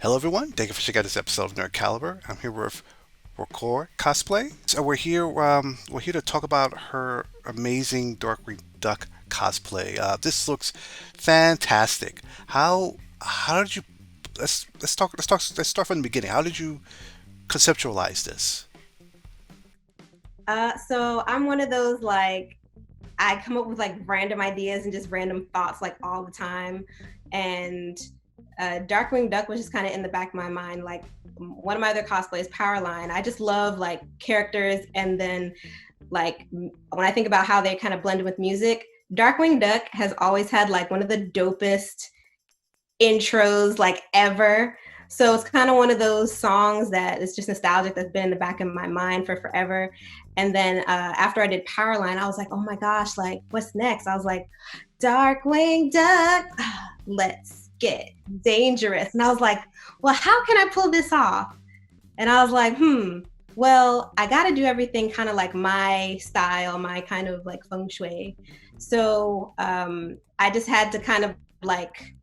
Hello, everyone. Thank you for checking out this episode of Nerd Caliber. I'm here with Roquois Cosplay. So we're here to talk about her amazing Darkwing Duck cosplay. This looks fantastic. How did you? Let's start from the beginning. How did you conceptualize this? So I'm one of those like I come up with like random ideas and just random thoughts like all the time. And Darkwing Duck was just kind of in the back of my mind. Like one of my other cosplays, Powerline. I just love like characters, and then like when I think about how they kind of blended with music, Darkwing Duck has always had like one of the dopest intros like ever. So it's kind of one of those songs that is just nostalgic that's been in the back of my mind for forever. And then after I did Powerline, I was like, oh my gosh, like what's next? I was like, Darkwing Duck, let's get dangerous. And I was like, well, how can I pull this off? And I was like, well, I got to do everything kind of like my style, my kind of like feng shui. So I just had to kind of like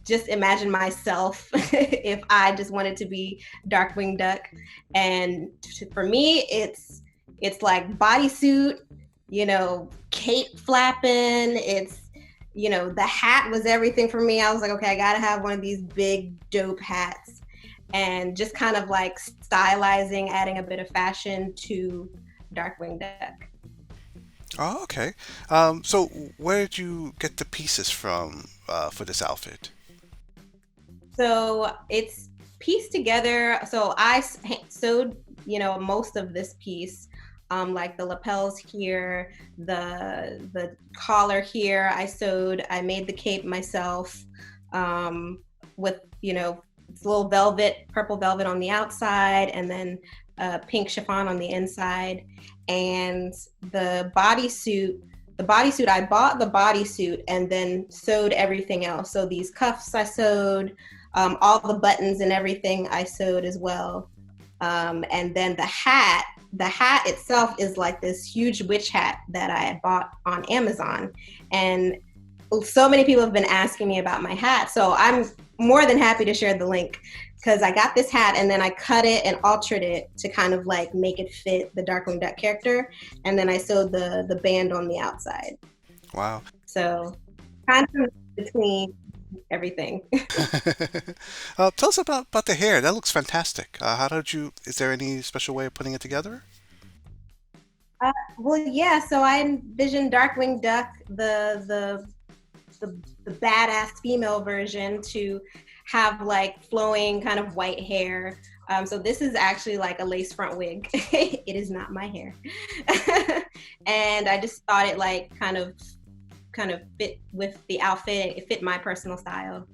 just imagine myself if I just wanted to be Darkwing Duck. And for me, it's like bodysuit, cape flapping. The hat was everything for me. I was like, okay, I gotta have one of these big dope hats, and just kind of like stylizing, adding a bit of fashion to Darkwing Duck. Oh, okay. So where did you get the pieces from for this outfit? So it's pieced together. So I sewed, most of this piece, like the lapels here, the collar here. I made the cape myself, with it's a little velvet, purple velvet on the outside, and then pink chiffon on the inside. And the bodysuit, I bought the bodysuit and then sewed everything else. So these cuffs I sewed, all the buttons and everything I sewed as well. And then the hat itself is like this huge witch hat that I had bought on Amazon. And so many people have been asking me about my hat. So I'm more than happy to share the link, because I got this hat and then I cut it and altered it to kind of like make it fit the Darkwing Duck character. And then I sewed the band on the outside. Wow. So kind of between everything. Tell us about the hair. That looks fantastic. Is there any special way of putting it together? Well, yeah. So I envisioned Darkwing Duck, the badass female version, to have like flowing kind of white hair. So this is actually like a lace front wig. It is not my hair, and I just thought it like kind of fit with the outfit. It fit my personal style.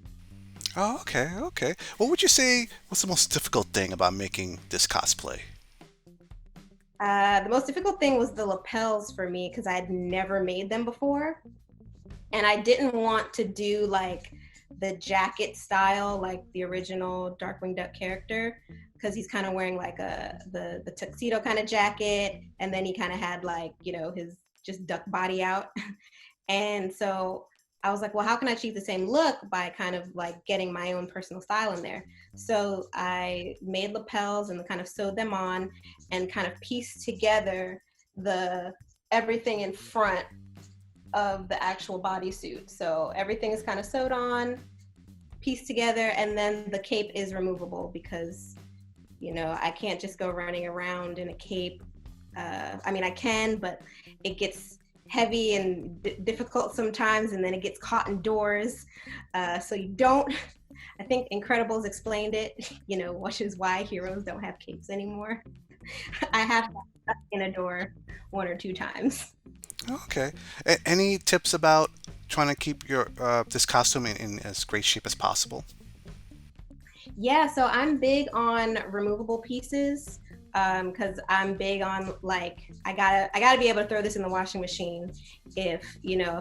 Oh, okay, okay. What would you say was the most difficult thing about making this cosplay? The most difficult thing was the lapels for me, because I had never made them before, and I didn't want to do like the jacket style like the original Darkwing Duck character, because he's kind of wearing like the tuxedo kind of jacket, and then he kind of had like his just duck body out. And so I was like, well, how can I achieve the same look by kind of like getting my own personal style in there? So I made lapels and kind of sewed them on and kind of pieced together the everything in front of the actual bodysuit. So everything is kind of sewed on, pieced together, and then the cape is removable because I can't just go running around in a cape. I mean, I can, but it gets heavy and difficult sometimes, and then it gets caught indoors. So you don't. I think Incredibles explained it, which is why heroes don't have capes anymore. I have got stuck in a door one or two times. Okay. Any tips about trying to keep your this costume in as great shape as possible? Yeah, so I'm big on removable pieces, because I'm big on like I gotta be able to throw this in the washing machine if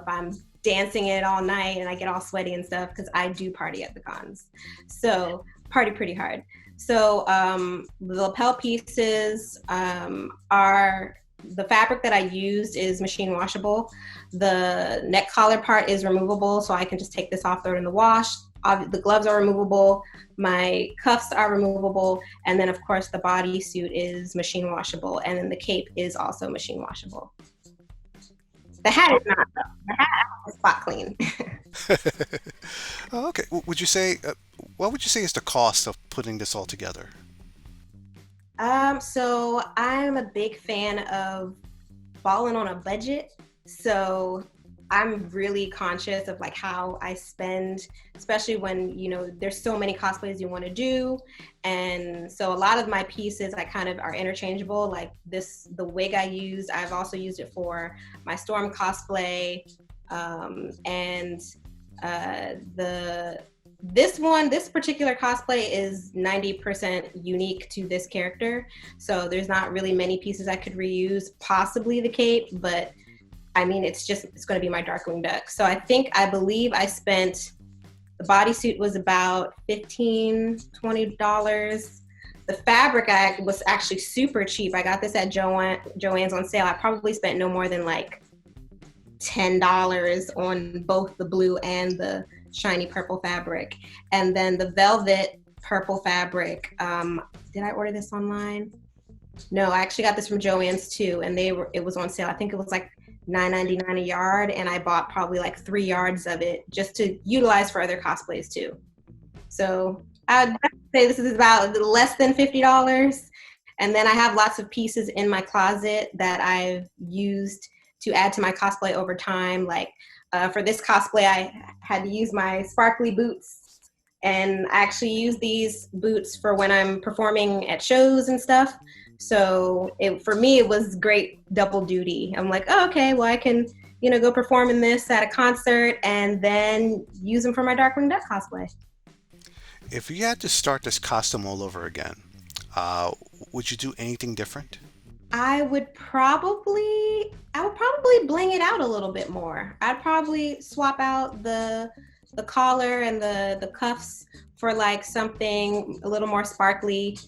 I'm dancing it all night and I get all sweaty and stuff, because I do party at the cons. So party pretty hard. So the lapel pieces are the fabric that I used is machine washable. The neck collar part is removable, so I can just take this off, throw it in the wash. The gloves are removable. My cuffs are removable, and then of course the bodysuit is machine washable, and then the cape is also machine washable. The hat is not though. The hat is spot clean. Oh, okay. Would you say what would you say is the cost of putting this all together? So I'm a big fan of balling on a budget. So I'm really conscious of like how I spend, especially when, there's so many cosplays you want to do. And so a lot of my pieces I kind of are interchangeable. Like the wig I used, I've also used it for my Storm cosplay. And the this particular cosplay is 90% unique to this character. So there's not really many pieces I could reuse, possibly the cape, but I mean, it's going to be my Darkwing Duck. So I believe I spent, the bodysuit was about $15-20. The fabric was actually super cheap. I got this at Joann's on sale. I probably spent no more than like $10 on both the blue and the shiny purple fabric. And then the velvet purple fabric, did I order this online? No, I actually got this from Joann's too, and it was on sale. I think it was like $9.99 a yard, and I bought probably like 3 yards of it just to utilize for other cosplays too. So I'd say this is about less than $50. And then I have lots of pieces in my closet that I've used to add to my cosplay over time. Like for this cosplay, I had to use my sparkly boots, and I actually use these boots for when I'm performing at shows and stuff. So for me, it was great double duty. I'm like, oh, okay, well, I can, go perform in this at a concert and then use them for my Darkwing Duck cosplay. If you had to start this costume all over again, uh, would you do anything different? I would probably bling it out a little bit more. I'd probably swap out the collar and the cuffs for like something a little more sparkly,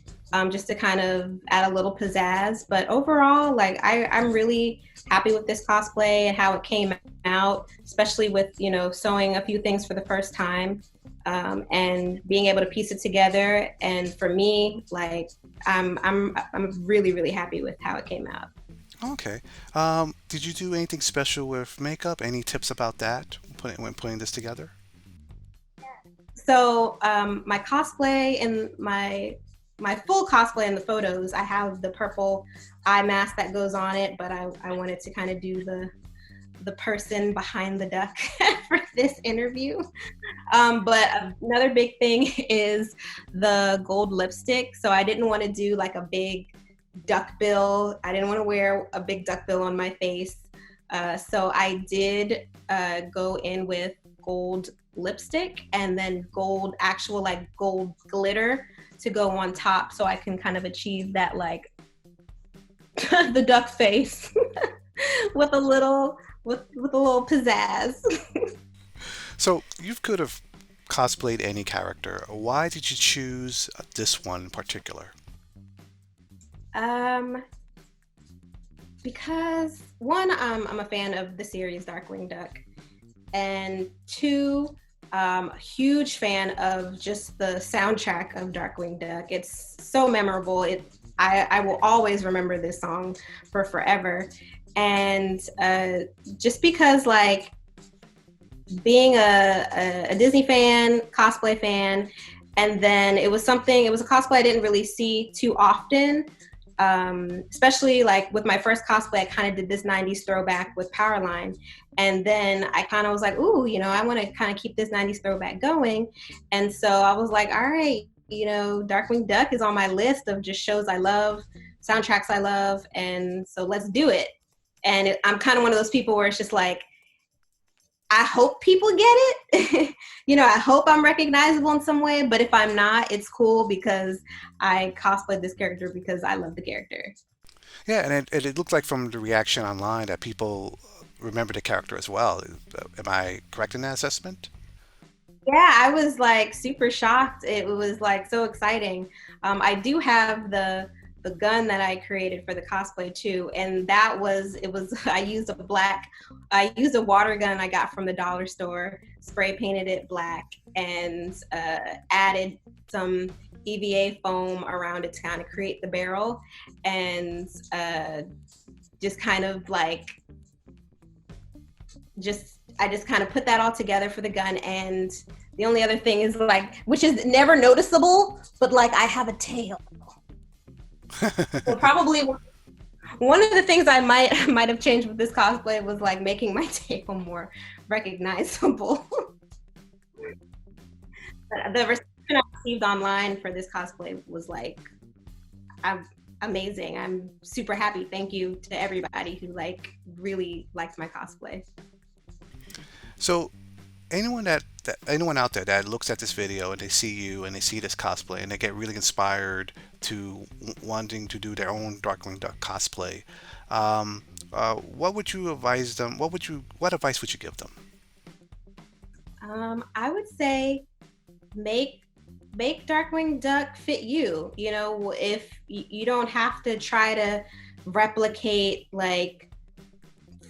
just to kind of add a little pizzazz. But overall, like I'm really happy with this cosplay and how it came out, especially with sewing a few things for the first time, and being able to piece it together. And for me, like I'm really really happy with how it came out. Okay. Did you do anything special with makeup? Any tips about that when putting this together? So my cosplay and my full cosplay in the photos, I have the purple eye mask that goes on it, but I wanted to kind of do the person behind the duck for this interview. But another big thing is the gold lipstick. So I didn't want to do like a big duck bill. I didn't want to wear a big duck bill on my face. So I did go in with gold lipstick and then actual like gold glitter to go on top, so I can kind of achieve that like the duck face with a little pizzazz. So you could have cosplayed any character. Why did you choose this one in particular? um because one, I'm a fan of the series Darkwing Duck, and two, a huge fan of just the soundtrack of Darkwing Duck. It's so memorable. I will always remember this song for forever. And just because, like, being a Disney fan, cosplay fan, and then it was a cosplay I didn't really see too often. Especially like with my first cosplay, I kind of did this 90s throwback with Powerline. And then I kind of was like, ooh, I want to kind of keep this 90s throwback going. And so I was like, all right, Darkwing Duck is on my list of just shows I love, soundtracks I love. And so let's do it. And I'm kind of one of those people where it's just like, I hope people get it. I hope I'm recognizable in some way, but if I'm not, it's cool because I cosplayed this character because I love the character. Yeah, and it looked like from the reaction online that people remember the character as well. Am I correct in that assessment? Yeah, I was like super shocked. It was like so exciting. I do have the gun that I created for the cosplay too. And that was it was I used a water gun I got from the dollar store, spray painted it black, and added some EVA foam around it to kind of create the barrel, and just kind of like just I just kind of put that all together for the gun. And the only other thing is like, which is never noticeable, but like I have a tail. So probably one of the things I might have changed with this cosplay was like making my tail more recognizable. The reception I received online for this cosplay was like, I'm amazing. I'm super happy. Thank you to everybody who like really liked my cosplay. So anyone out there that looks at this video and they see you and they see this cosplay and they get really inspired to wanting to do their own Darkwing Duck cosplay, what would you advise them? What advice would you give them? I would say make Darkwing Duck fit you. You know, if you don't have to try to replicate like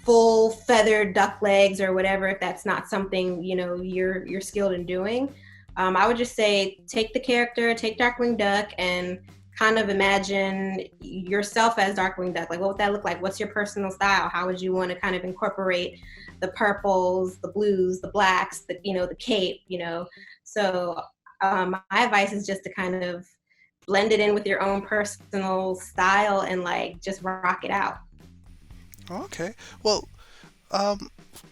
full feathered duck legs or whatever, if that's not something you know you're skilled in doing. I would just say take the character, take Darkwing Duck, and kind of imagine yourself as Darkwing Duck. Like, what would that look like? What's your personal style? How would you want to kind of incorporate the purples, the blues, the blacks, the the cape, So my advice is just to kind of blend it in with your own personal style and like just rock it out. Okay. Well, um,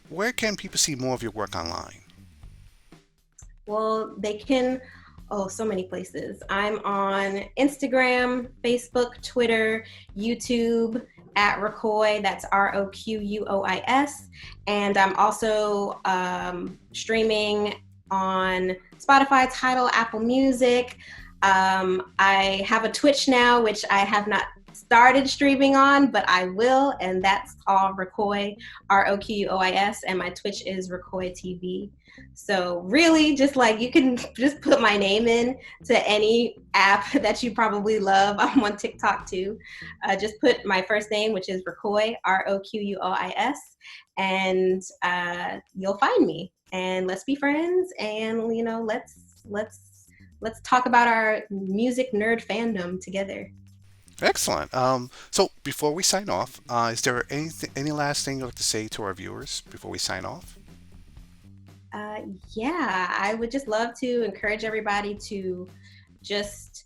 where can people see more of your work online? Well, they can, oh, so many places. I'm on Instagram, Facebook, Twitter, YouTube at Roquois. That's Roquois. And I'm also streaming on Spotify, Tidal, Apple Music. I have a Twitch now, which I have not started streaming on, but I will, and that's all Roquois, Roquois, and my Twitch is Roquois TV. So really, just like you can just put my name in to any app that you probably love. I'm on TikTok too. Just put my first name, which is Roquois, Roquois, and you'll find me. And let's be friends, and let's talk about our music nerd fandom together. Excellent. So before we sign off, is there any last thing you'd like to say to our viewers before we sign off? Uh, yeah, I would just love to encourage everybody to just,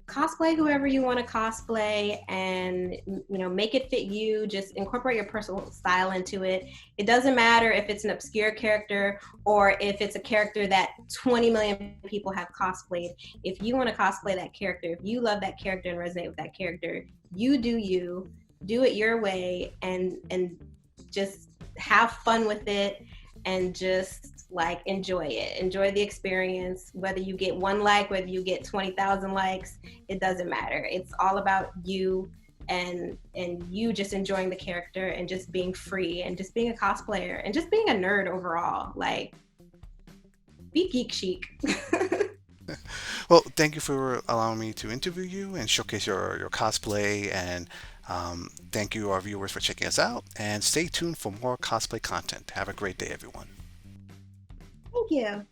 cosplay whoever you want to cosplay, and, make it fit you. Just incorporate your personal style into it. It doesn't matter if it's an obscure character or if it's a character that 20 million people have cosplayed. If you want to cosplay that character, if you love that character and resonate with that character, you, do it your way, and just have fun with it, and just like enjoy the experience. Whether you get one like, whether you get 20,000 likes, it doesn't matter. It's all about you, and you just enjoying the character and just being free and just being a cosplayer and just being a nerd overall. Like, be geek chic. Well, thank you for allowing me to interview you and showcase your cosplay. And thank you, our viewers, for checking us out. And stay tuned for more cosplay content. Have a great day, everyone. Thank you.